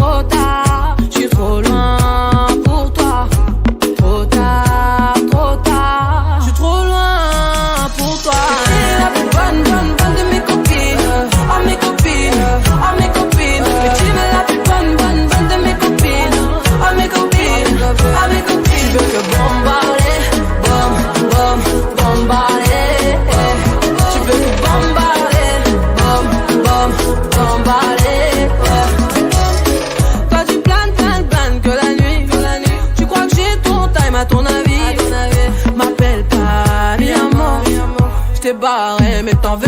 trop tard. J'suis trop loin pour toi. Trop tard, trop tard. J'suis trop loin pour toi. T'es la plus bonne de mes copines. Ah mes copines, ah mes copines. Mais tu es la plus bonne de mes copines. Ah mes copines, ah mes copines. Tu veux que bombarder, bombarder. Tu veux que bombarder, bombarder. Toi tu planes que la nuit. Tu crois que j'ai ton time à ton avis. M'appelle pas mi amor. J't'ai barré mais t'en veux